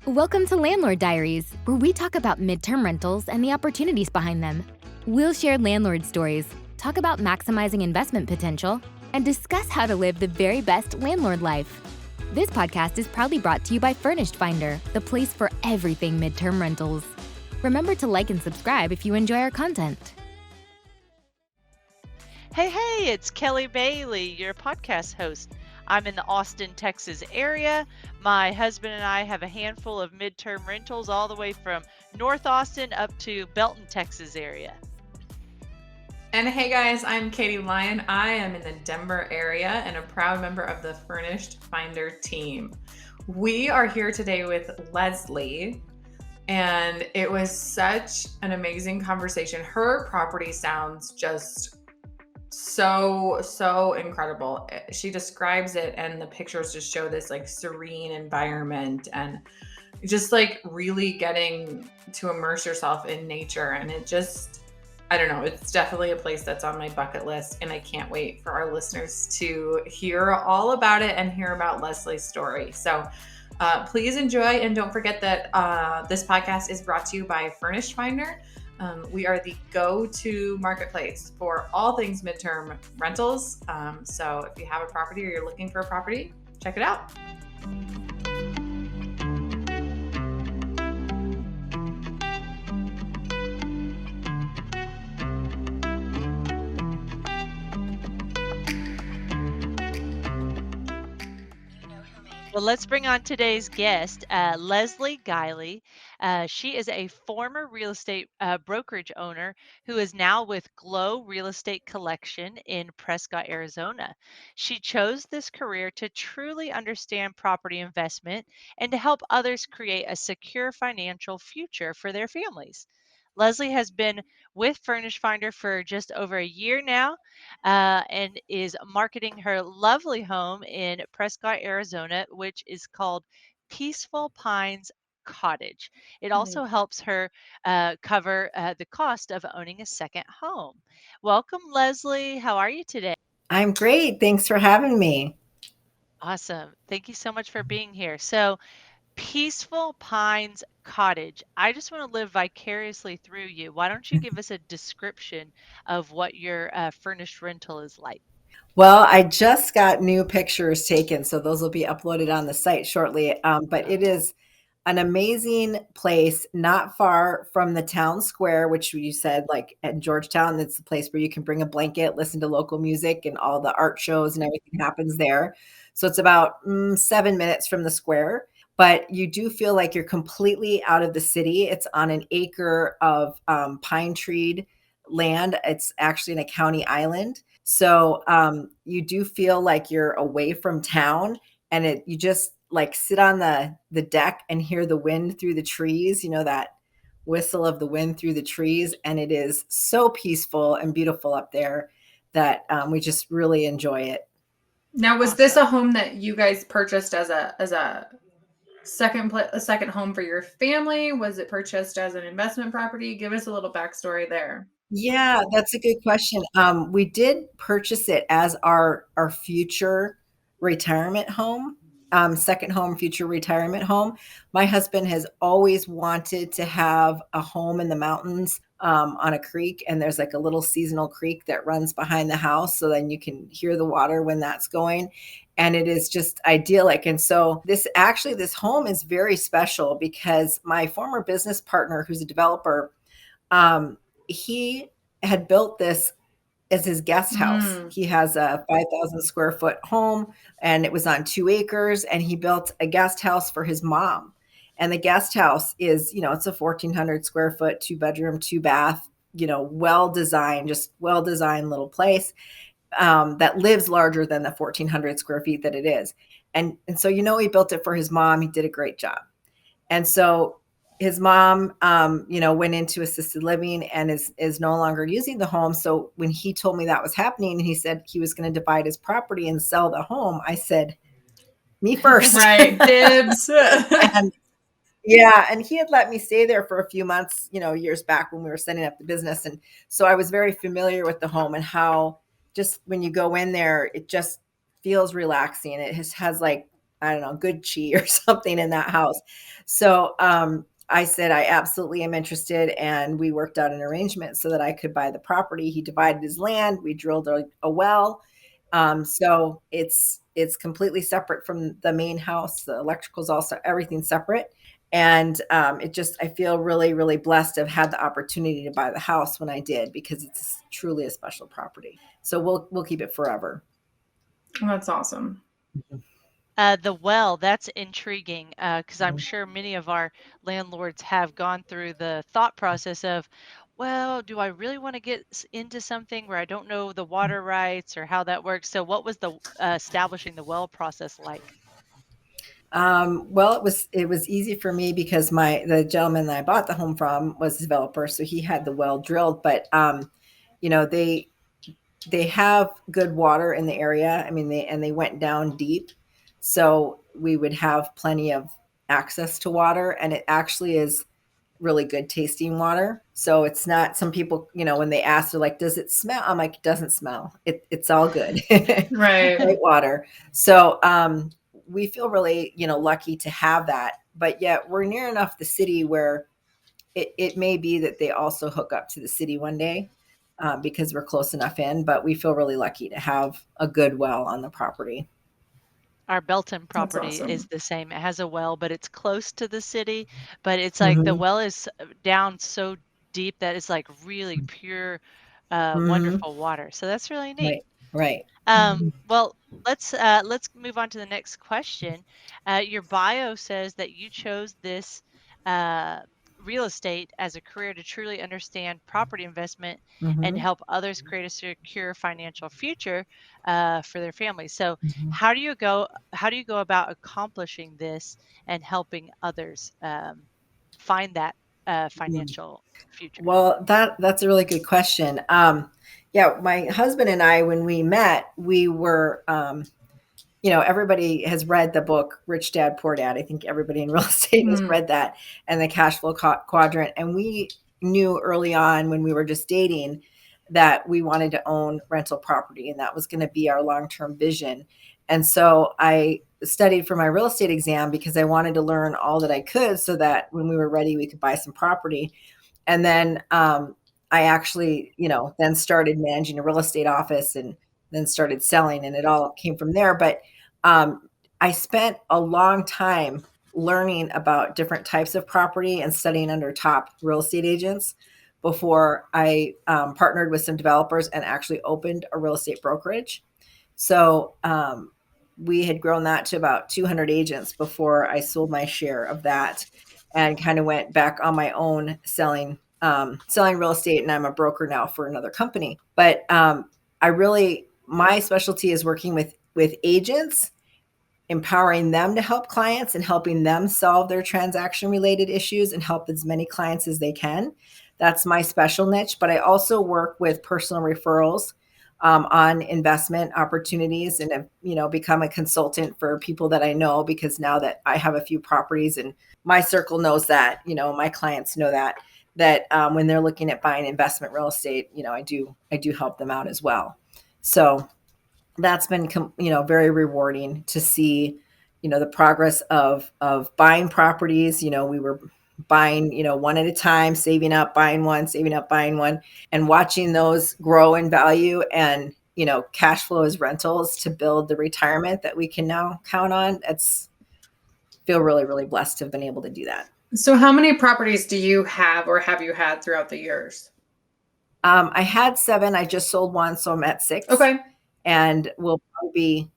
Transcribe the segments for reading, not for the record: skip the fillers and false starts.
Welcome to Landlord Diaries, where we talk about midterm rentals and the opportunities behind them. We'll share landlord stories, talk about maximizing investment potential, and discuss how to live the very best landlord life. This podcast is proudly brought to you by Furnished Finder, the place for everything midterm rentals. Remember to like and subscribe if you enjoy our content. Hey, it's Kelly Bailey, your podcast host. I'm in the Austin, Texas area. My husband and I have a handful of midterm rentals all the way from North Austin up to Belton, Texas area. And hey guys, I'm Katie Lyon. I am in the Denver area and a proud member of the Furnished Finder team. We are here today with Leslie, and it was such an amazing conversation. Her property sounds just so incredible. She describes it, and the pictures just show this like serene environment and just like really getting to immerse yourself in nature. And it just, I don't know, it's definitely a place that's on my bucket list, and I can't wait for our listeners to hear all about it and hear about Leslie's story. So please enjoy, and don't forget that this podcast is brought to you by Furnished Finder. We are the go-to marketplace for all things midterm rentals. So if you have a property or you're looking for a property, check it out. Well, let's bring on today's guest, Leslie Guiley. She is a former real estate brokerage owner who is now with Glow Real Estate Collection in Prescott, Arizona. She chose this career to truly understand property investment and to help others create a secure financial future for their families. Leslie has been with Furnish Finder for just over a year now, and is marketing her lovely home in Prescott, Arizona, which is called Peaceful Pines Cottage. It also helps her cover the cost of owning a second home. Welcome, Leslie. How are you today? I'm great. Thanks for having me. Awesome. Thank you so much for being here. So, Peaceful Pines Cottage. I just want to live vicariously through you. Why don't you give us a description of what your furnished rental is like? Well, I just got new pictures taken, so those will be uploaded on the site shortly. But it is an amazing place, not far from the town square, which you said, like in Georgetown, it's the place where you can bring a blanket, listen to local music, and all the art shows and everything happens there. So it's about 7 minutes from the square, but you do feel like you're completely out of the city. It's on an acre of pine treed land. It's actually in a county island. So you do feel like you're away from town, and you just like sit on the deck and hear the wind through the trees, that whistle of the wind through the trees. And it is so peaceful and beautiful up there that we just really enjoy it. Now, was this a home that you guys purchased as a second home for your family? Was it purchased as an investment property? Give us a little backstory there. Yeah, that's a good question. We did purchase it as our future retirement home, second home, future retirement home. My husband has always wanted to have a home in the mountains, on a creek, and there's like a little seasonal creek that runs behind the house, so then you can hear the water when that's going. And it is just idyllic. And so this home is very special because my former business partner, who's a developer, he had built this as his guest house. He has a 5,000 square foot home, and it was on 2 acres, and he built a guest house for his mom. And the guest house is, it's a 1,400 square foot, 2-bedroom, 2-bath, well-designed little place that lives larger than the 1,400 square feet that it is. And so, he built it for his mom. He did a great job. And so his mom, went into assisted living and is no longer using the home. So when he told me that was happening, he said he was going to divide his property and sell the home, I said, me first. Right, dibs. And he had let me stay there for a few months, years back when we were setting up the business. And so I was very familiar with the home and how just when you go in there, it just feels relaxing. It has like I don't know, good chi or something in that house. So I said, I absolutely am interested. And we worked out an arrangement so that I could buy the property. He divided his land. We drilled a well. So it's completely separate from the main house. The electrical's also everything's separate. And I feel really, really blessed to have had the opportunity to buy the house when I did, because it's truly a special property. So we'll keep it forever. That's awesome. The well, that's intriguing, because I'm sure many of our landlords have gone through the thought process of, well, do I really want to get into something where I don't know the water rights or how that works? So, what was the establishing the well process like? Well, it was easy for me because the gentleman that I bought the home from was a developer, so he had the well drilled. But they have good water in the area. I mean, they went down deep, so we would have plenty of access to water, and it actually is really good tasting water. So it's not, some people, when they ask, they're like, does it smell? I'm like, it doesn't smell. It's all good. Right. Great water. So we feel really, lucky to have that. But yet we're near enough the city where it may be that they also hook up to the city one day, because we're close enough in. But we feel really lucky to have a good well on the property. Our Belton That's property awesome. is the same. It has a well, but it's close to the city. But it's like the well is down so deep that it's like really pure, wonderful water. So that's really neat. Right. Well, let's move on to the next question. Your bio says that you chose this uh, real estate as a career to truly understand property investment and help others create a secure financial future for their families. So, How do you go about accomplishing this and helping others find that financial future? Well, that's a really good question. Yeah, my husband and I, when we met, we were, everybody has read the book Rich Dad Poor Dad. I think everybody in real estate has read that, and the cash flow quadrant. And we knew early on when we were just dating that we wanted to own rental property, and that was going to be our long-term vision. And so I studied for my real estate exam because I wanted to learn all that I could so that when we were ready, we could buy some property. And then I actually, then started managing a real estate office and then started selling, and it all came from there. But I spent a long time learning about different types of property and studying under top real estate agents before I partnered with some developers and actually opened a real estate brokerage. So we had grown that to about 200 agents before I sold my share of that, and kind of went back on my own selling real estate. And I'm a broker now for another company. But my specialty is working with agents, empowering them to help clients and helping them solve their transaction related issues and help as many clients as they can. That's my special niche. But I also work with personal referrals on investment opportunities, and have, become a consultant for people that I know, because now that I have a few properties and my circle knows that, my clients know that when they're looking at buying investment real estate, I do help them out as well. So that's been, very rewarding to see, the progress of buying properties. We were buying, one at a time, saving up, buying one, saving up, buying one, and watching those grow in value and, cash flow as rentals to build the retirement that we can now count on. Feel really, really blessed to have been able to do that. So how many properties do you have or have you had throughout the years? I had 7. I just sold one, so I'm at 6. Okay. And we'll probably be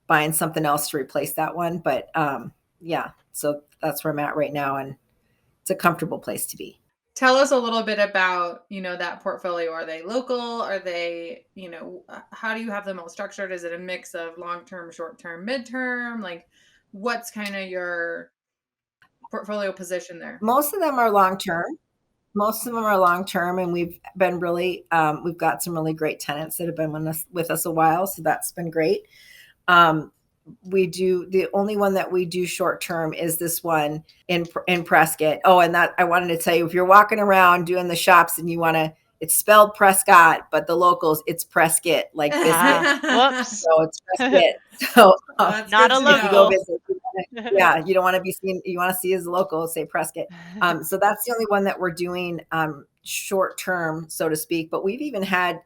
buying something else to replace that one. But yeah, so that's where I'm at right now. And it's a comfortable place to be. Tell us a little bit about, that portfolio. Are they local? Are they, how do you have them all structured? Is it a mix of long-term, short-term, midterm? Like, what's kind of your portfolio position there? Most of them are long-term. And we've been really, we've got some really great tenants that have been with us a while. So that's been great. The only one that we do short-term is this one in Prescott. Oh, and that I wanted to tell you, if you're walking around doing the shops and it's spelled Prescott, but the locals, it's Prescott, like biscuit. Whoops. So it's Prescott. So Not a if you go local. visit, yeah, you don't want to be seen. You want to see as a local, say Prescott. So that's the only one that we're doing short term, so to speak. But we've even had,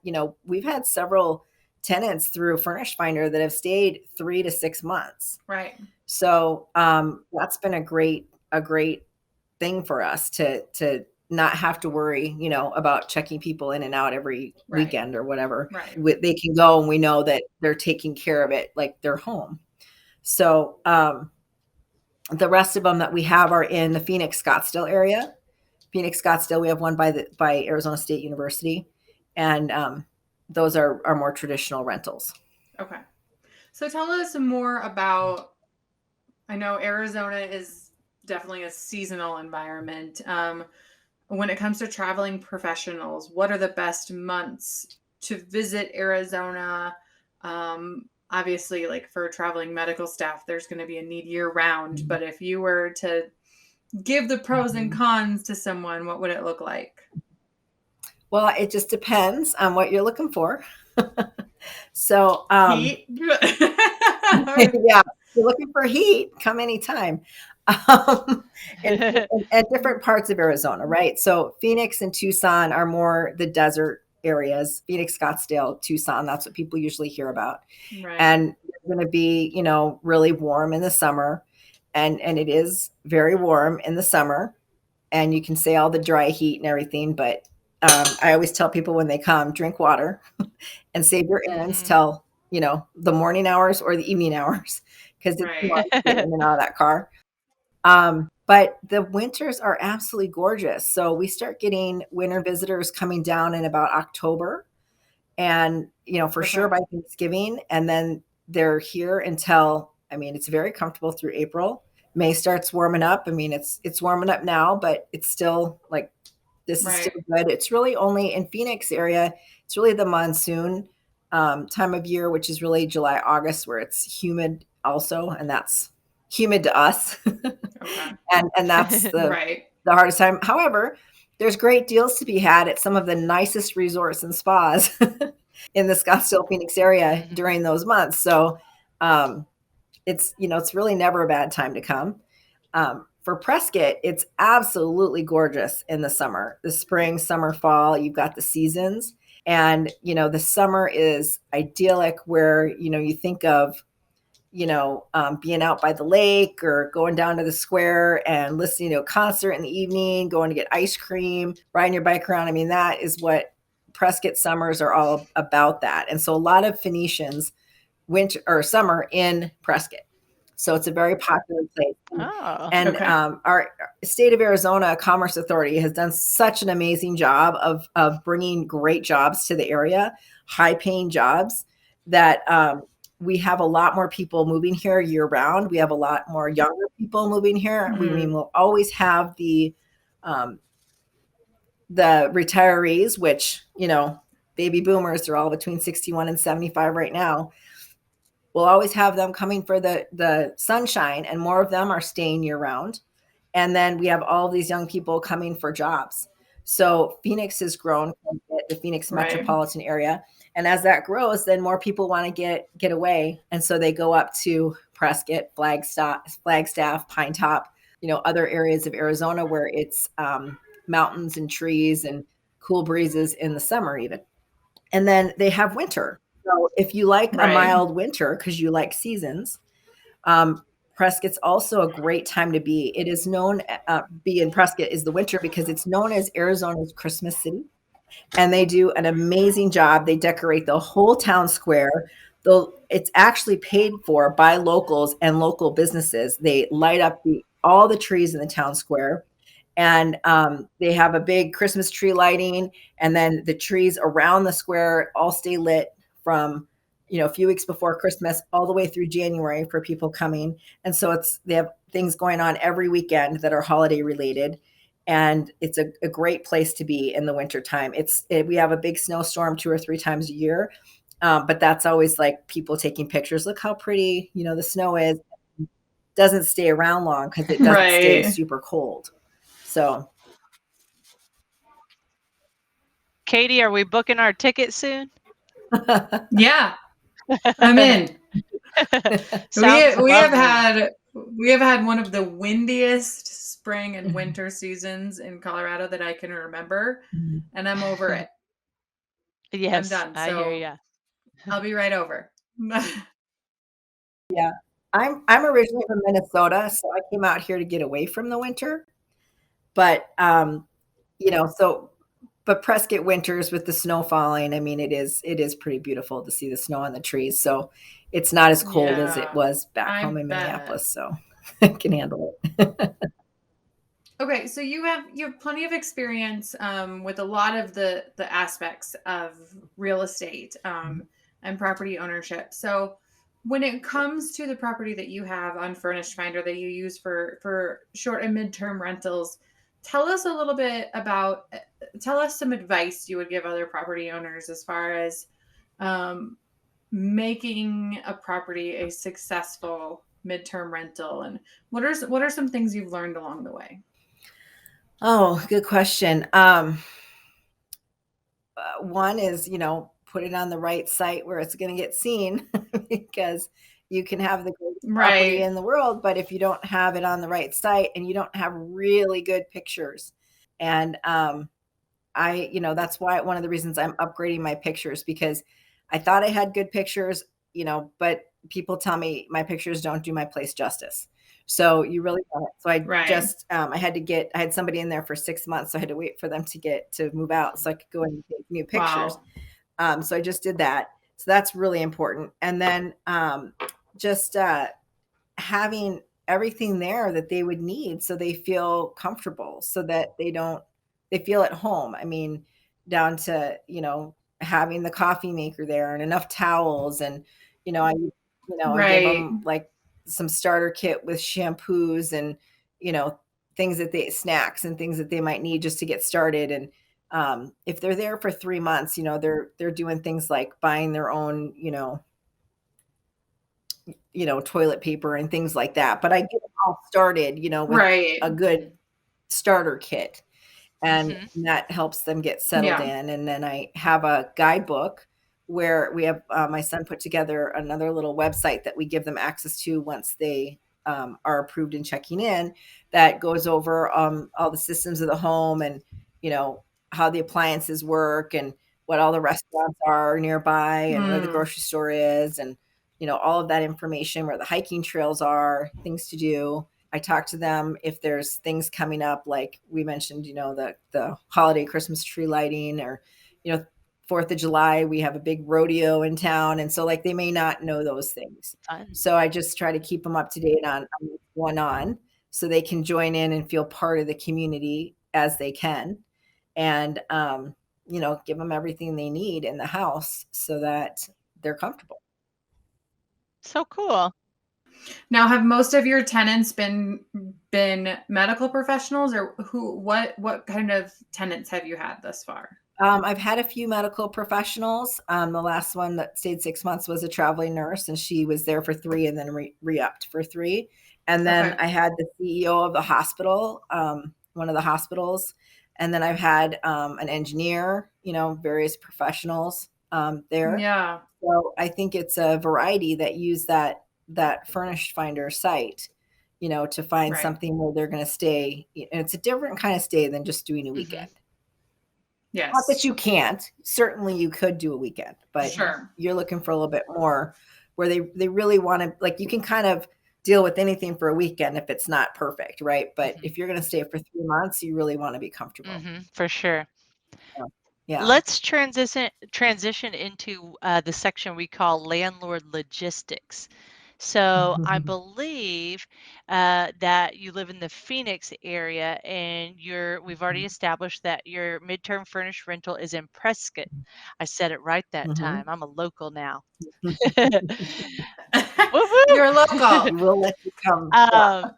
we've had several tenants through Furnished Finder that have stayed 3 to 6 months. Right. So that's been a great thing for us to not have to worry, about checking people in and out every weekend or whatever. Right. They can go and we know that they're taking care of it like they're home. So the rest of them that we have are in the Phoenix Scottsdale area. Phoenix Scottsdale, we have one by Arizona State University, and those are more traditional rentals. Okay. So tell us more about, I know Arizona is definitely a seasonal environment. When it comes to traveling professionals, what are the best months to visit Arizona? Obviously, like for traveling medical staff, there's going to be a need year round. But if you were to give the pros and cons to someone, what would it look like? Well, it just depends on what you're looking for. So, Heat? yeah, if you're looking for heat, come anytime. And different parts of Arizona, right? So Phoenix and Tucson are more the desert areas. Phoenix, Scottsdale, Tucson, that's what people usually hear about. Right. And it's going to be, really warm in the summer. And it is very warm in the summer. And you can say all the dry heat and everything, but I always tell people when they come, drink water and save your errands till, the morning hours or the evening hours, because it's hard to get in and out of that car. But the winters are absolutely gorgeous. So we start getting winter visitors coming down in about October, and, for sure by Thanksgiving. And then they're here until, it's very comfortable through April. May starts warming up. It's warming up now, but it's still like, this is still good. It's really only in Phoenix area. It's really the monsoon time of year, which is really July, August, where it's humid also. And that's humid to us. and that's the hardest time. However, there's great deals to be had at some of the nicest resorts and spas in the Scottsdale, Phoenix area during those months. So it's really never a bad time to come. For Prescott, it's absolutely gorgeous in the summer, the spring, summer, fall. You've got the seasons, and the summer is idyllic, where you think of being out by the lake or going down to the square and listening to a concert in the evening, going to get ice cream, riding your bike around. That is what Prescott summers are all about. That, and so a lot of Phoenicians winter or summer in Prescott. So it's a very popular place. And our state of Arizona Commerce Authority has done such an amazing job of bringing great jobs to the area, high paying jobs, that we have a lot more people moving here year round. We have a lot more younger people moving here. We'll always have the retirees, which, baby boomers, they're all between 61 and 75 right now. We'll always have them coming for the sunshine, and more of them are staying year round. And then we have all these young people coming for jobs. So Phoenix has grown, the Phoenix metropolitan area. And as that grows, then more people want to get away. And so they go up to Prescott, Flagstaff, Pine Top, other areas of Arizona where it's mountains and trees and cool breezes in the summer even. And then they have winter. So if you like a mild winter because you like seasons, Prescott's also a great time to be. It is known, be in Prescott is the winter because it's known as Arizona's Christmas city. And they do an amazing job. They decorate the whole town square. Though it's actually paid for by locals and local businesses. They light up all the trees in the town square. And they have a big Christmas tree lighting. And then the trees around the square all stay lit from, a few weeks before Christmas all the way through January for people coming. And so they have things going on every weekend that are holiday related. And it's a great place to be in the wintertime. We have a big snowstorm 2 or 3 times a year. But that's always like people taking pictures. Look how pretty, the snow is. It doesn't stay around long because it doesn't stay super cold. So Katie, are we booking our ticket soon? Yeah, I'm in. Sounds We have lovely. had one of the windiest spring and winter seasons in Colorado that I can remember, and I'm over it. I'm Yes, done. I hear So ya. I'll be right over. Yeah. I'm originally from Minnesota, so I came out here to get away from the winter. But you know, so but Prescott winters with the snow falling, I mean, it is pretty beautiful to see the snow on the trees. So it's not as cold as it Yeah, was back home I in bet. Minneapolis, so I can handle it. Okay, so you have plenty of experience with a lot of the aspects of real estate and property ownership. So when it comes to the property that you have on Furnished Finder that you use for short and midterm rentals, tell us a little bit about tell us some advice you would give other property owners as far as um, making a property a successful midterm rental, and what are some things you've learned along the way? Oh, good question. One is, put it on the right site where it's going to get seen because you can have the greatest property Right. in the world, but if you don't have it on the right site and you don't have really good pictures, and that's why one of the reasons I'm upgrading my pictures, because I thought I had good pictures, but people tell me my pictures don't do my place justice. So you really want it. So Right. I had somebody in there for 6 months. So I had to wait for them to move out so I could go in and take new pictures. Wow. So I just did that. So that's really important. And then just having everything there that they would need so they feel comfortable, so that they feel at home. I mean, down to, having the coffee maker there and enough towels, and I give Right. them like some starter kit with shampoos and, you know, snacks and things that they might need just to get started. And if they're there for 3 months, they're doing things like buying their own, toilet paper and things like that. But I get them all started, with Right. a good starter kit, and Mhm. that helps them get settled Yeah. in. And then I have a guidebook where we have my son put together another little website that we give them access to once they are approved and checking in, that goes over all the systems of the home, and how the appliances work, and what all the restaurants are nearby, and where the Mm. grocery store is, and all of that information, where the hiking trails are, things to do. I talk to them if there's things coming up, like we mentioned, the holiday Christmas tree lighting, or, 4th of July, we have a big rodeo in town. And so, like, they may not know those things. Fun. So I just try to keep them up to date on what's going on, so they can join in and feel part of the community as they can. And, give them everything they need in the house so that they're comfortable. So cool. Now, have most of your tenants been medical professionals, or what kind of tenants have you had thus far? I've had a few medical professionals. The last one that stayed 6 months was a traveling nurse, and she was there for 3 and then re-upped for 3. And then Okay. I had the CEO of the hospital, one of the hospitals. And then I've had an engineer, various professionals there. Yeah. So I think it's a variety that use that Furnished Finder site, to find Right. something where they're going to stay. And it's a different kind of stay than just doing a Mhm. weekend. Not that Yes. you can't. Certainly you could do a weekend, but Mhm. Sure. you're looking for a little bit more, where they really want to, like, you can kind of deal with anything for a weekend if it's not perfect, right? But Mhm. if you're going to stay for 3 months, you really want to be comfortable. Mhm. For sure. So, yeah. Let's transition into the section we call landlord logistics. So I believe that you live in the Phoenix area, and we've already established that your midterm furnished rental is in Prescott. I said it right that time. Mhm. I'm a local now. You're Woo-woo! We will let you come.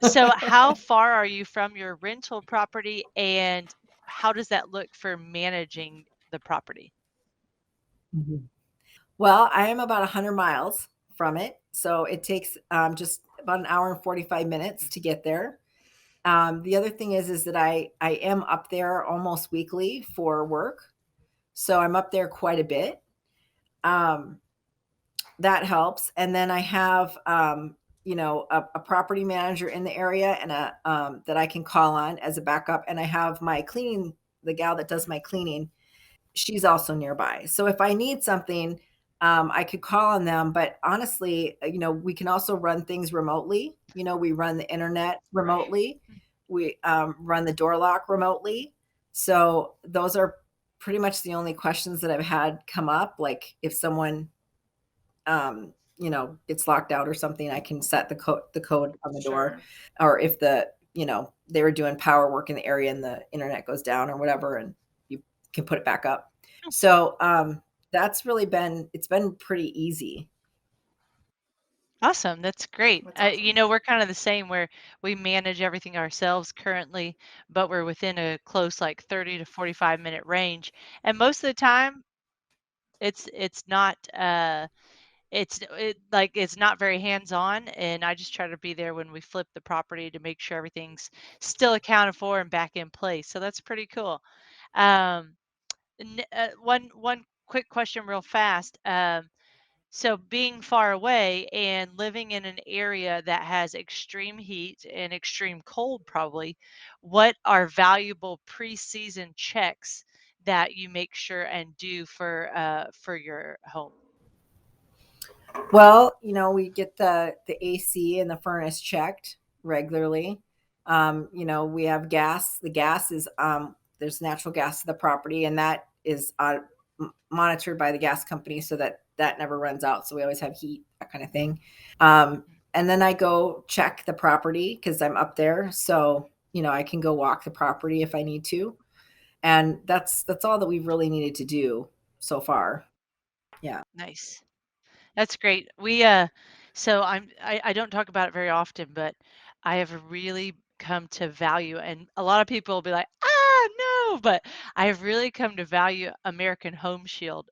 So Yeah. how far are you from your rental property, and how does that look for managing the property? Mhm. Well, I am about 100 miles from it. So it takes just about an hour and 45 minutes to get there. The other thing is that I am up there almost weekly for work. So I'm up there quite a bit. Um, that helps. And then I have, a property manager in the area and that I can call on as a backup. And I have my cleaning, the gal that does my cleaning, she's also nearby. So if I need something, I could call on them. But honestly, we can also run things remotely. We run the internet remotely. We run the door lock remotely. So those are pretty much the only questions that I've had come up. Like if someone, gets locked out or something, I can set the code on the door. Or if they were doing power work in the area and the internet goes down or whatever, and you can put it back up. So that's really it's been pretty easy. Awesome. That's great. That's awesome. We're kind of the same where we manage everything ourselves currently, but we're within a close like 30 to 45-minute range. And most of the time it's not it's not very hands-on, and I just try to be there when we flip the property to make sure everything's still accounted for and back in place. So that's pretty cool. Um, one quick question real fast. So being far away and living in an area that has extreme heat and extreme cold probably, what are valuable pre-season checks that you make sure and do for your home? Well, we get the AC and the furnace checked regularly. We have gas. The gas is there's natural gas to the property, and that is monitored by the gas company so that never runs out. So we always have heat, that kind of thing. And then I go check the property because I'm up there, so I can go walk the property if I need to. And that's all that we've really needed to do so far. Yeah. Nice. That's great. So I don't talk about it very often, but I have really come to value, and a lot of people will be like, no, but I have really come to value American Home Shield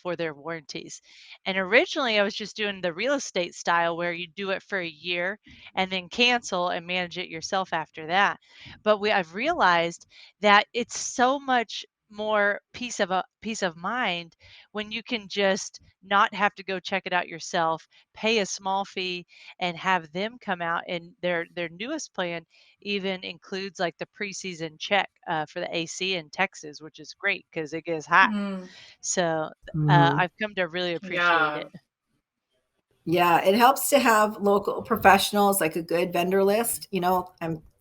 for their warranties. And originally I was just doing the real estate style where you do it for a year and then cancel and manage it yourself after that. But I've realized that it's so much more peace of mind when you can just not have to go check it out yourself, pay a small fee, and have them come out. And their newest plan even includes like the preseason check for the AC in Texas, which is great because it gets hot. Mm, So Mhm. I've come to really appreciate yeah. it. Yeah, it helps to have local professionals, like a good vendor list.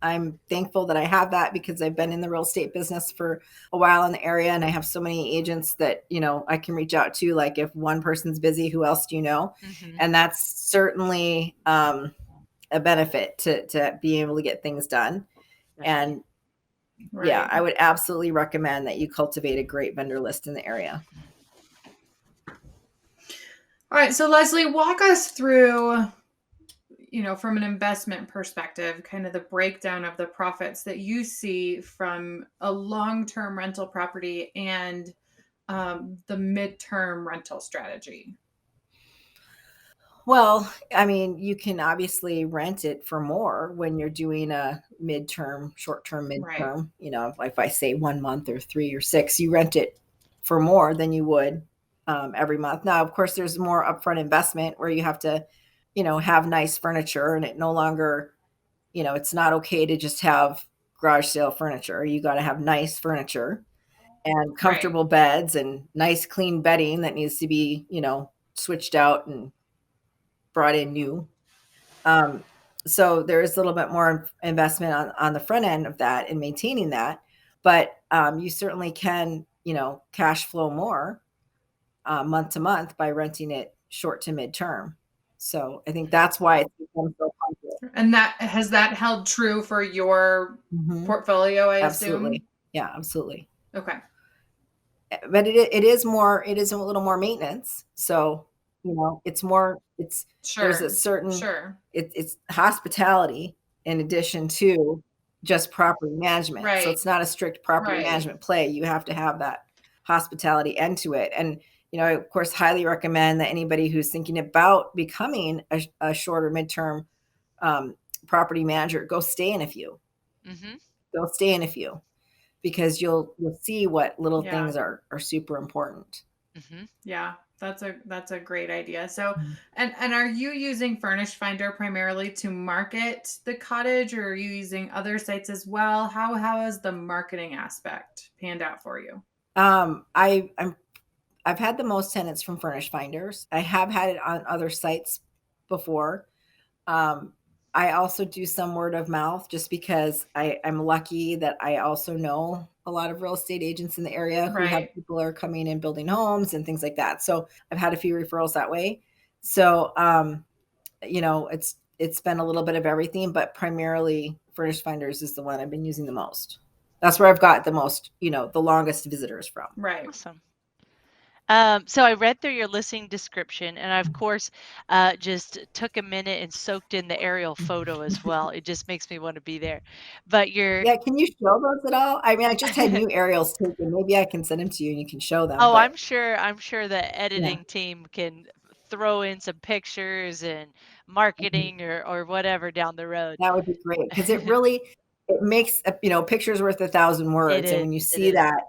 I'm thankful that I have that because I've been in the real estate business for a while in the area, and I have so many agents that, I can reach out to. Like if one person's busy, who else do you know? Hmm. And that's certainly a benefit to being able to get things done. Definitely. And yeah, Right. I would absolutely recommend that you cultivate a great vendor list in the area. All right. So Leslie, walk us through, from an investment perspective, kind of the breakdown of the profits that you see from a long-term rental property and the midterm rental strategy. Well, I mean, you can obviously rent it for more when you're doing a short-term, Right. midterm. If I say 1 month or 3 or 6, you rent it for more than you would every month. Now, of course, there's more upfront investment where you have to, have nice furniture, and it no longer, it's not okay to just have garage sale furniture. You got to have nice furniture and Right. comfortable beds and nice clean bedding that needs to be, switched out and brought in new. Um, so there is a little bit more investment on the front end of that and maintaining that, but you certainly can, cash flow more month to month by renting it short to midterm. So I think that's why it's become so popular. And that held true for your Mhm. portfolio, I assume? Absolutely. Yeah, absolutely. Okay. But it is a little more maintenance. So, there's a Sure. certain, Sure. it's hospitality in addition to just property management. So Right. it's not a strict property Right. management play. You have to have that hospitality end to it. And, I of course highly recommend that anybody who's thinking about becoming a shorter midterm property manager, go stay in a few. Hmm. Go stay in a few. because you'll see what little Yeah. things are super important. Mm-hmm. Yeah, that's a great idea. So, and are you using Furnished Finder primarily to market the cottage, or are you using other sites as well? How has the marketing aspect panned out for you? I've had the most tenants from Furnish Finders. I have had it on other sites before. I also do some word of mouth just because I'm lucky that I also know a lot of real estate agents in the area who have Right. people are coming in building homes and things like that. So I've had a few referrals that way. So it's been a little bit of everything, but primarily Furnished Finders is the one I've been using the most. That's where I've got the most, the longest visitors from. Right. Awesome. So I read through your listing description, and I, of course, just took a minute and soaked in the aerial photo as well. It just makes me want to be there. But you're Yeah, can you show those at all? I mean, I just had new aerials taken. Maybe I can send them to you and you can show them. Oh, But I'm sure the yeah, editing team can throw in some pictures and marketing or whatever down the road. that would be great because it makes pictures worth 1,000 It words. And is. when you It see is. that,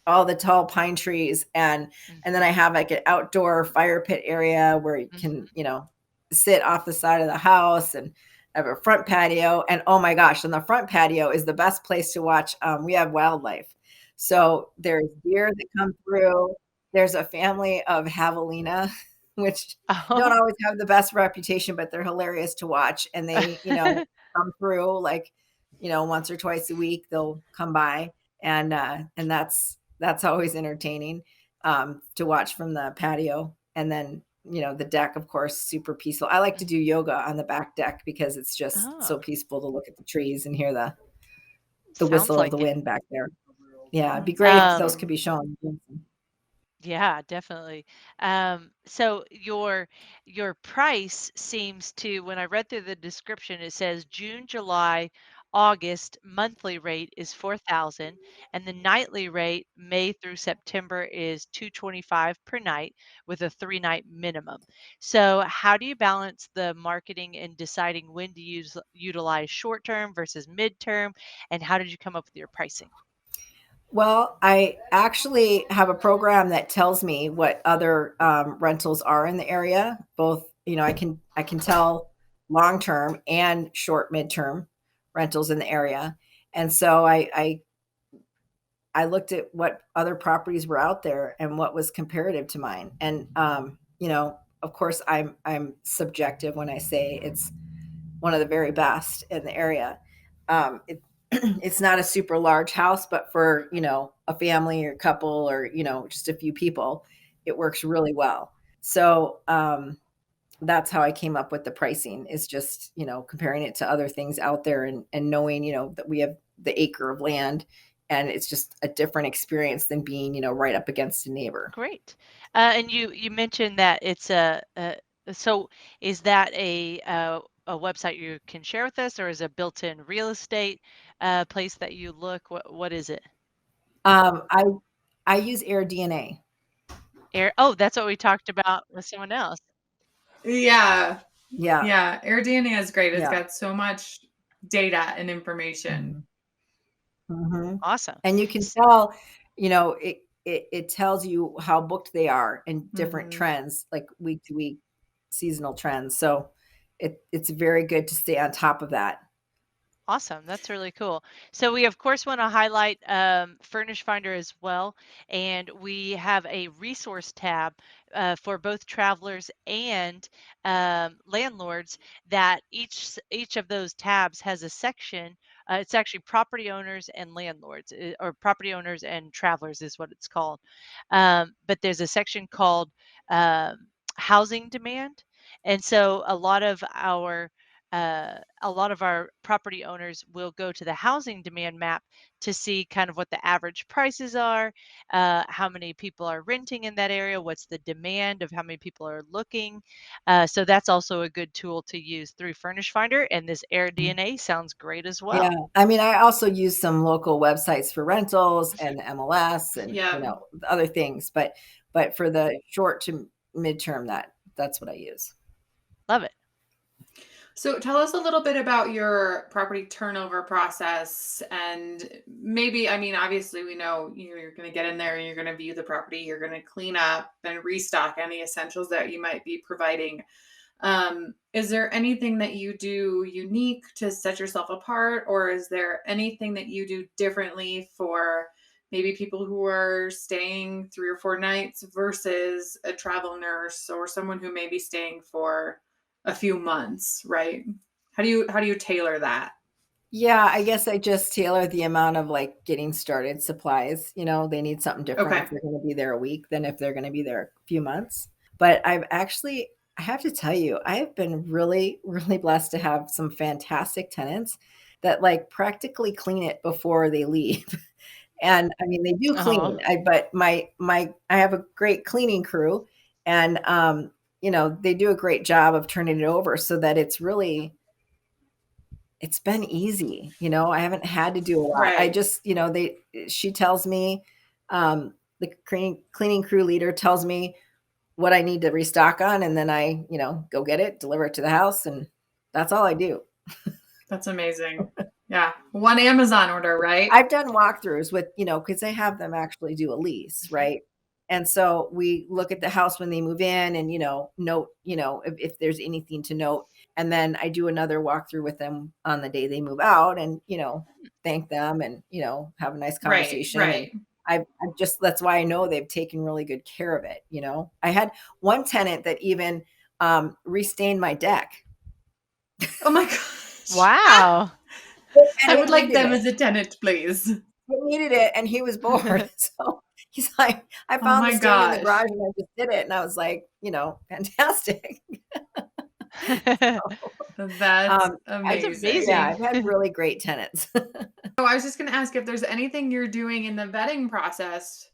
all the tall pine trees, and then I Mhm, have like an outdoor fire pit area where you can, mhm. sit off the side of the house, and I have a front patio. And oh my gosh, and the front patio is the best place to watch. We have wildlife. So there's deer that come through. There's a family of javelina, which don't Oh. always have the best reputation, but they're hilarious to watch. And they, come through like, once or twice a week, they'll come by, and that's always entertaining to watch from the patio. And then the deck, of course, super peaceful. I like to do yoga on the back deck because it's just Oh, so peaceful to look at the trees and hear the sounds whistle of the like it. wind back there. Yeah, it'd be great if those Um, could be shown. Yeah, definitely. So your price seems to, when I read through the description, it says June, July, August monthly rate is 4,000, and the nightly rate May through September is 225 per night with a 3-night minimum. So how do you balance the marketing and deciding when to utilize short term versus midterm, and how did you come up with your pricing? Well, I actually have a program that tells me what other rentals are in the area. Both, I can tell long term and short midterm rentals in the area, and so I looked at what other properties were out there and what was comparative to mine. And of course, I'm subjective when I say it's one of the very best in the area. It's not a super large house, but for a family or couple or just a few people, it works really well. So that's how I came up with the pricing, is just comparing it to other things out there, and knowing that we have the acre of land, and it's just a different experience than being right up against a neighbor. Great. And you mentioned that it's so is that a website you can share with us, or is it built-in real estate place that you look? What is it? Um, I I use AirDNA. Air. Oh, that's what we talked about with someone else. Yeah. Yeah, Yeah. AirDNA is great. It's yeah. got so much data and information. Mhm. Mhm. Awesome. And you can S- tell, it tells you how booked they are and different Mhm. trends, like week to week seasonal trends. So it's very good to stay on top of that. Awesome. That's really cool. So we of course want to highlight Furnish Finder as well, and we have a resource tab for both travelers and landlords. That each of those tabs has a section. It's actually property owners and landlords, or property owners and travelers is what it's called. But there's a section called housing demand, and so a lot of our property owners will go to the housing demand map to see kind of what the average prices are, how many people are renting in that area, what's the demand of how many people are looking. So that's also a good tool to use through Furnish Finder, and this Air DNA sounds great as Yeah. well. I mean, I also use some local websites for rentals and MLS and, Yeah. other things, but for the short to midterm, that's what I use. Love it. So tell us a little bit about your property turnover process and maybe, I mean, obviously we know you're going to get in there and you're going to view the property, you're going to clean up and restock any essentials that you might be providing. Is there anything that you do unique to set yourself apart, or is there anything that you do differently for maybe people who are staying 3 or 4 nights versus a travel nurse or someone who may be staying for a few months, right? How do you tailor that? Yeah, I guess I just tailor the amount of like getting started supplies. They need something different Okay. if they're going to be there a week than if they're going to be there a few months. But I have to tell you, I have been really, really blessed to have some fantastic tenants that like practically clean it before they leave. And I mean, they do Oh, clean, but I have a great cleaning crew, and they do a great job of turning it over so that it's been easy. I haven't had to do a lot. I Right. just, she tells me, the cleaning crew leader tells me what I need to restock on, and then I, go get it, deliver it to the house, and that's all I do. That's amazing. Yeah. One Amazon order, right? I've done walkthroughs with, because I have them actually do a lease, right? And so we look at the house when they move in and, note, if there's anything to note. And then I do another walkthrough with them on the day they move out and, thank them and, have a nice Right, conversation. And right. I've just, that's why I know they've taken really good care of it. I had one tenant that even restained my deck. Oh my gosh. wow. I And would it like needed them it. as a tenant, please. He needed it and he was bored. So he's like, I Oh found the my stain in the gosh. garage and I just did it. And I was like, fantastic. So, That's That's yeah, amazing. amazing. I've had really great tenants. So I was just going to ask if there's anything you're doing in the vetting process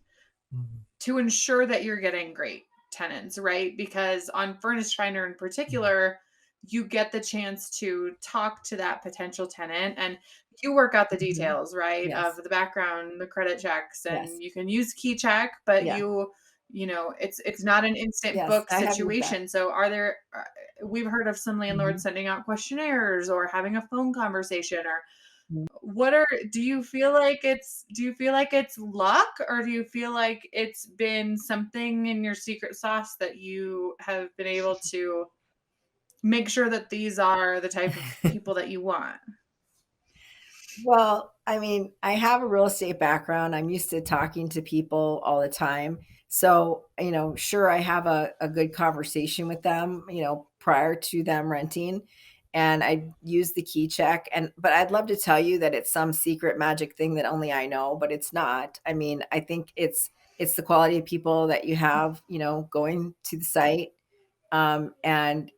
to ensure that you're getting great tenants, right? Because on Furnished Finder in particular, you get the chance to talk to that potential tenant and you work out the Mhm. details, right? Of Yes. the background, the credit checks, Yes. and you can use key check, but Yeah. it's not an instant Yes. book I have used that. situation. So are there we've heard of some landlords Mhm. sending out questionnaires or having a phone conversation or Mhm. what are do you feel like it's luck, or do you feel like it's been something in your secret sauce that you have been able to make sure that these are the type of people that you want? Well, I mean, I have a real estate background. I'm used to talking to people all the time. So, sure, I have a good conversation with them, prior to them renting. And I use the key check. But I'd love to tell you that it's some secret magic thing that only I know, but it's not. I mean, I think it's the quality of people that you have, going to the site. And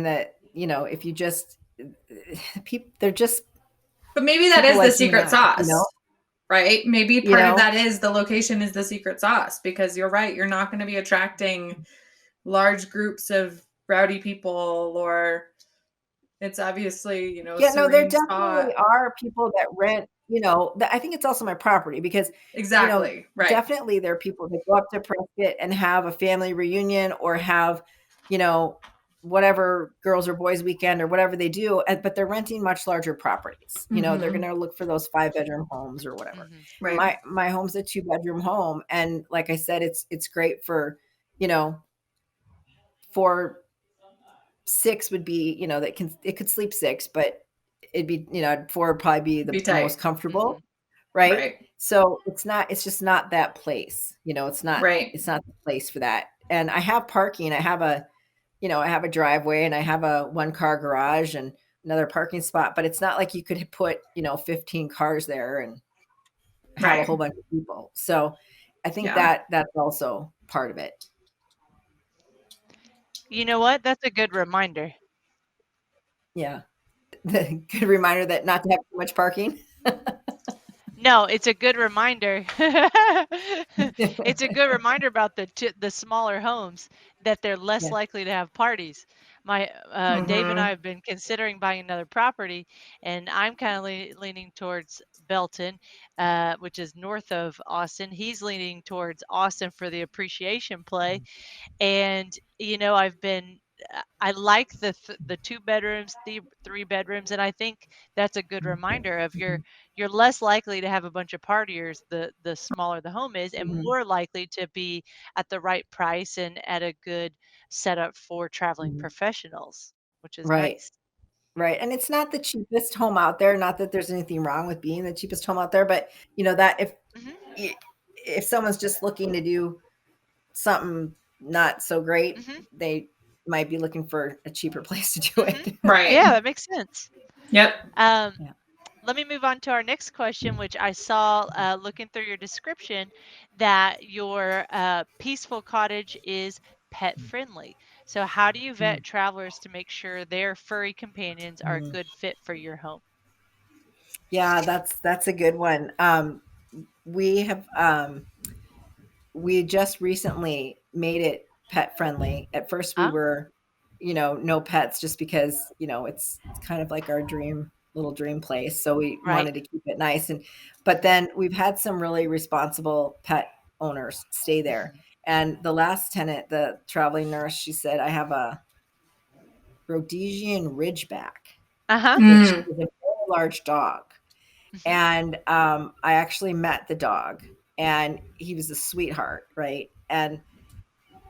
that, if you just people, they're just But maybe that people is the like you and secret I, sauce, right? Maybe you part of know? that is the location is the secret sauce because you're right, you're not going to be attracting large groups of rowdy people or it's obviously, a Yeah, no, there serene definitely spot. are people that rent, I think it's also my property because, Exactly. Right. definitely there are people that go up to Prescott and have a family reunion or have, you know, whatever girls or boys weekend or whatever they do, but they're renting much larger properties. They're Mhm. gonna look for those 5-bedroom homes or whatever. Mhm. Right. My home's a 2-bedroom home, and like I said, it's great for, you know, 4 6 would be, that it could sleep 6, but it'd be, 4 would probably be Be the most tight. Mhm. comfortable, right? Right. So it's just not that place, Right. it's not the place for that. And I have parking. I have a driveway and I have a 1-car garage and another parking spot, but it's not like you could put, 15 cars there and have a Right. whole bunch of people. So I think Yeah. that's also part of it. You know what? That's a good reminder. Yeah. The good reminder that not to have too much parking. No, it's a good reminder. It's a good reminder about the smaller homes that they're less Yeah. likely to have parties. My Dave and I Mhm. have been considering buying another property, and I'm kind of leaning towards Belton, which is north of Austin. He's leaning towards Austin for the appreciation play. And, I've been I like the 2 bedrooms, the 3 bedrooms, and I think that's a good reminder of you're less likely to have a bunch of partiers the smaller the home is, and more likely to be at the right price and at a good setup for traveling professionals, which is Right. nice. Right. And it's not the cheapest home out there. Not that there's anything wrong with being the cheapest home out there, but that Mhm. if someone's just looking to do something not so great, Mhm. they might be looking for a cheaper place to do it. Right. Yeah, that makes sense. Yep. Yeah. Let me move on to our next question, which I saw looking through your description that your peaceful cottage is pet friendly. So, how do you vet travelers to make sure their furry companions are a good fit for your home? Yeah, that's a good one. We just recently made it pet friendly. At first we Huh? were, no pets just because, it's kind of like our little dream place. So we Right. wanted to keep it nice. But then we've had some really responsible pet owners stay there. And the last tenant, the traveling nurse, she said, I have a Rhodesian Ridgeback, Uh-huh. which is Mm. a very large dog. And I actually met the dog, and he was a sweetheart, right? And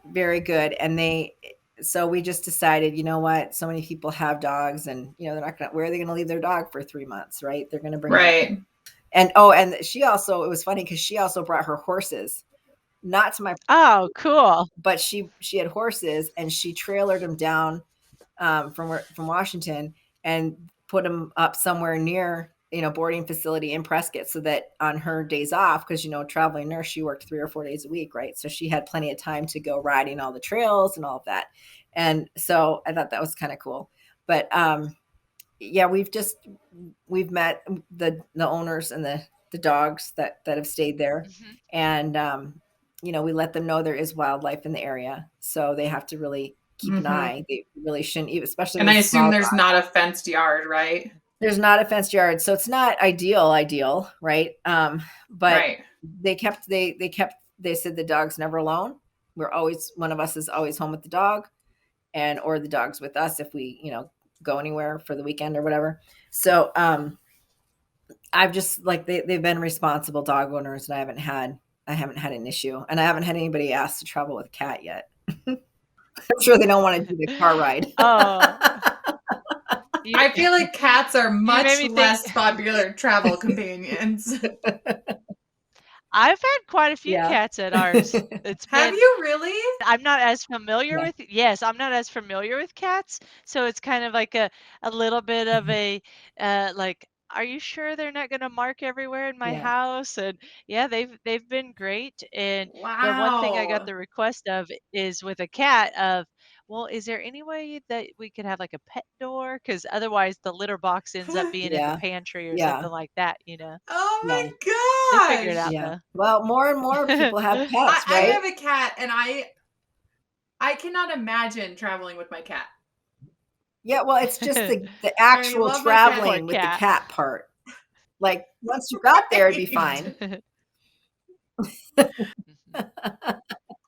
very good. And so we just decided, you know what? So many people have dogs, and they're not gonna. Where are they gonna leave their dog for 3 months, right? They're gonna bring it. Right. And she also. It was funny because she also brought her horses, not to my, Oh, cool. but she had horses, and she trailered them down from Washington and put them up somewhere near boarding facility in Prescott, so that on her days off, because traveling nurse, she worked 3 or 4 days a week, right? So she had plenty of time to go riding all the trails and all of that. And so I thought that was kind of cool. But yeah, we've met the owners and the dogs that have stayed there. And we let them know there is wildlife in the area, so they have to really keep an eye. They really shouldn't, especially And with I small assume there's dogs. not a fenced yard, right? There's not a fenced yard, so it's not ideal, right? But Right. they said the dog's never alone. One of us is always home with the dog, or the dog's with us if we go anywhere for the weekend or whatever. So I've just they've been responsible dog owners, and I haven't had an issue, and I haven't had anybody ask to travel with a cat yet. I'm sure they don't want to do the car ride. Oh, I feel like cats are much me think- less popular travel companions. I've had quite a few Yeah. cats at ours. Have you really? I'm not as familiar Yeah. with yes, I'm not as familiar with cats, so it's kind of like a little bit of a like, are you sure they're not going to mark everywhere in my Yeah. house? And yeah, they've been great. And the one thing I got Wow. the request of is with a cat of, well, is there any way that we could have like a pet door? Because otherwise the litter box ends up being in the Yeah. pantry or Yeah. something like that, you know. Oh Yeah. my They figured it gosh. out Yeah. though. Well, more and more people have pets, I right? have a cat, and I cannot imagine traveling with my cat. Yeah, well, it's just the actual love my cat. traveling with the Poor cat. cat part. Like once you got there, it'd be fine.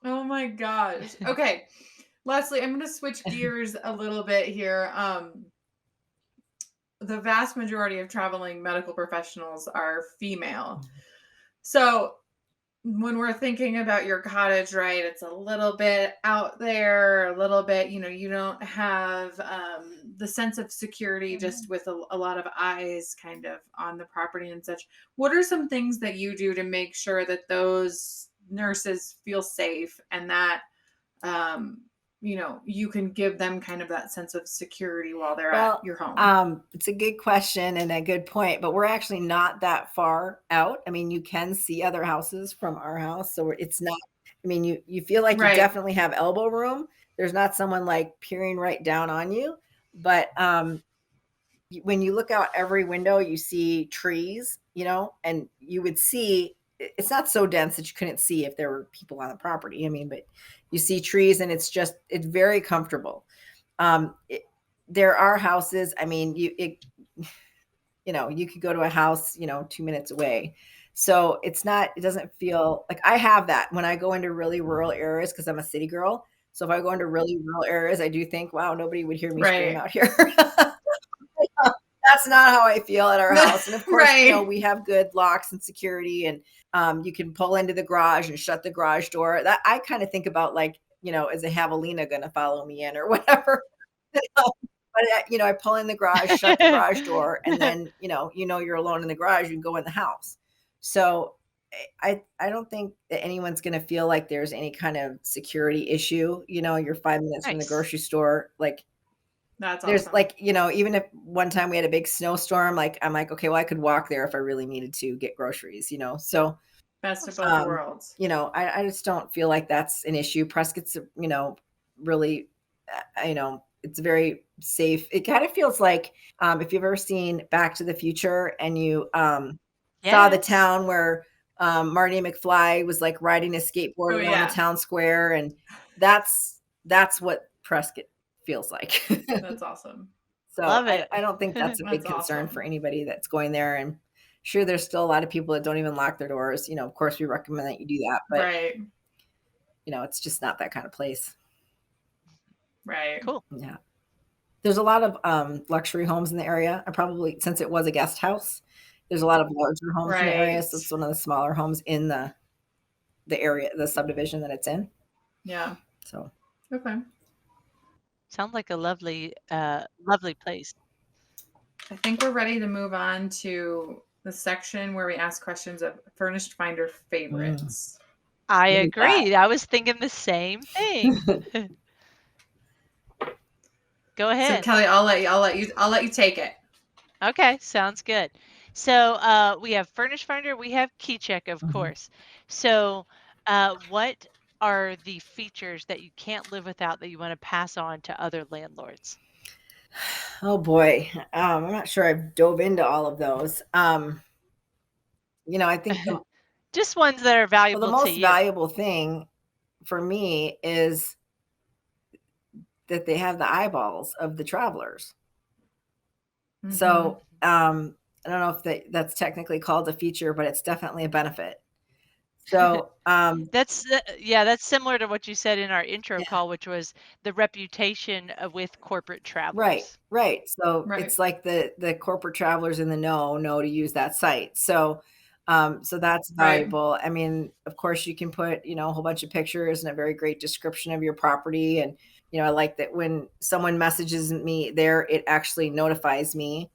Oh my gosh. Okay. Leslie, I'm going to switch gears a little bit here. The vast majority of traveling medical professionals are female. So when we're thinking about your cottage, right, it's a little bit out there, a little bit, you don't have the sense of security just with a lot of eyes kind of on the property and such. What are some things that you do to make sure that those nurses feel safe, and that you can give them kind of that sense of security while they're at your home? It's a good question and a good point, but we're actually not that far out. I mean, you can see other houses from our house, so it's not. I mean, you feel like you Right. definitely have elbow room. There's not someone like peering right down on you, but when you look out every window, you see trees, and you would see it's not so dense that you couldn't see if there were people on the property. I mean, but you see trees, and it's very comfortable. There are houses. I mean, you could go to a house, 2 minutes away. So it doesn't feel like I have that when I go into really rural areas, because I'm a city girl. So if I go into really rural areas, I do think, wow, nobody would hear me scream Right. out here. That's not how I feel at our house. And of course, Right. we have good locks and security, and you can pull into the garage and shut the garage door. That I kind of think about like, is a javelina going to follow me in or whatever? But I pull in the garage, shut the garage door, and then you're alone in the garage. You can go in the house. So I don't think that anyone's going to feel like there's any kind of security issue. You're 5 minutes from the Nice. grocery store. Like That's there's awesome. like, even if one time we had a big snowstorm, like I'm like, okay, well, I could walk there if I really needed to get groceries. So Best of both worlds. I just don't feel like that's an issue. Prescott's, really, it's very safe. It kind of feels like if you've ever seen Back to the Future and you saw the Yes. town where Marty McFly was like riding a skateboard around yeah. the town square, and that's what Prescott feels like. That's awesome. So Love it. I don't think that's a big That's concern awesome. for anybody that's going there. And sure, there's still a lot of people that don't even lock their doors. Of course, we recommend that you do that, but Right. it's just not that kind of place. Right. Cool. Yeah. There's a lot of luxury homes in the area. I probably, since it was a guest house, there's a lot of larger homes in the area. Right. So it's one of the smaller homes in the area, the subdivision that it's in. Yeah. So Okay. Sounds like a lovely place. I think we're ready to move on to the section where we ask questions of Furnished Finder favorites. I What is agree. I was thinking the same thing. Go So ahead. Kelly, I'll let you take it. Okay, sounds good. So we have Furnish Finder, we have KeyCheck, of course. So what are the features that you can't live without that you want to pass on to other landlords? Oh boy. I'm not sure I've dove into all of those. I think Just ones that are valuable the to most you. valuable thing for me is that they have the eyeballs of the travelers. Mm-hmm. So I don't know if that's technically called a feature, but it's definitely a benefit. So that's similar to what you said in our intro call, which was the reputation with corporate travelers. Right. So it's like the corporate travelers in the know to use that site. So that's valuable. I mean, of course, you can put a whole bunch of pictures and a very great description of your property. And I like that when someone messages me there, it actually notifies me.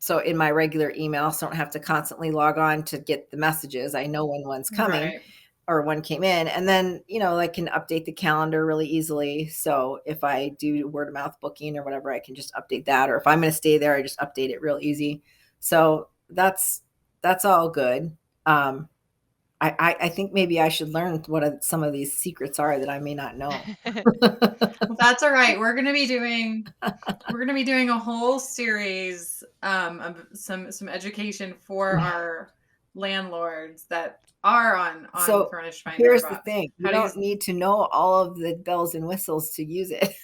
So in my regular email, so I don't have to constantly log on to get the messages. I know when one's coming or one came in. And then, I can update the calendar really easily. So if I do word of mouth booking or whatever, I can just update that. Or if I'm going to stay there, I just update it real easy. So that's all good. I think maybe I should learn what some of these secrets are that I may not know. Well, that's all right. We're going to be doing a whole series of some education for our landlords that are on Furnished Finder. Here's the thing. You don't need to know all of the bells and whistles to use it.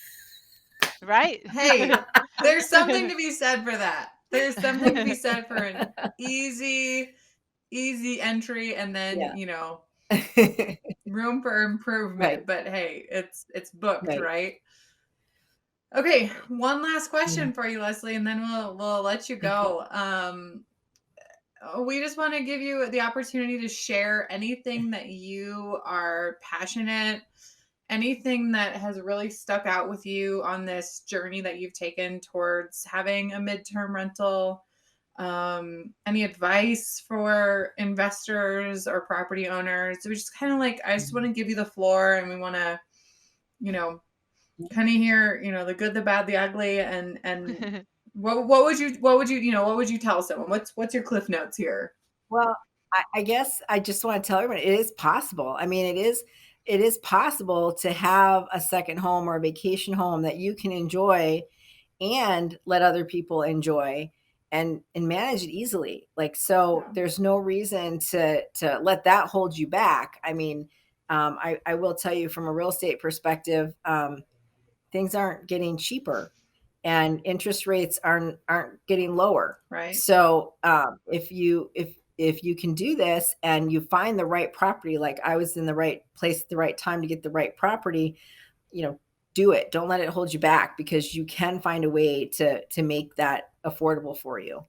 Right. Hey, there's something to be said for that. There's something to be said for an easy entry, and then room for improvement. Right. But hey, it's booked, right? Okay, one last question for you, Leslie, and then we'll let you go. We just want to give you the opportunity to share anything that you are passionate, anything that has really stuck out with you on this journey that you've taken towards having a midterm rental. Any advice for investors or property owners? So we just kind of I just want to give you the floor, and we want to, kind of hear, the good, the bad, the ugly, and what would you tell someone? What's your cliff notes here? Well, I guess I just want to tell everyone it is possible. I mean, it is possible to have a second home or a vacation home that you can enjoy and let other people enjoy and manage it easily. There's no reason to let that hold you back. I mean, I will tell you from a real estate perspective, things aren't getting cheaper and interest rates aren't getting lower. Right. So if if you can do this and you find the right property, like I was in the right place at the right time to get the right property, do it. Don't let it hold you back, because you can find a way to make that affordable for you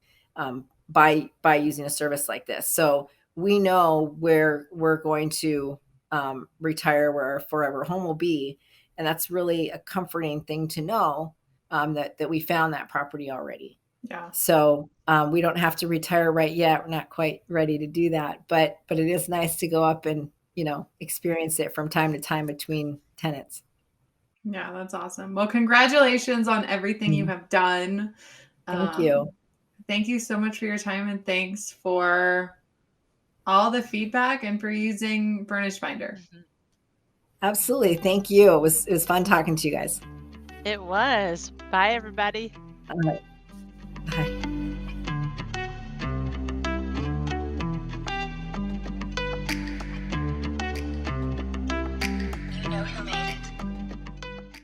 by using a service like this. So we know where we're going to retire, where our forever home will be. And that's really a comforting thing to know, that we found that property already. Yeah. So we don't have to retire right yet. We're not quite ready to do that, but it is nice to go up and, experience it from time to time between tenants. Yeah, that's awesome. Well, congratulations on everything you have done. Thank you. Thank you so much for your time, and thanks for all the feedback and for using Furnished Finder. Absolutely. Thank you. It was fun talking to you guys. It was. Bye, everybody. All right.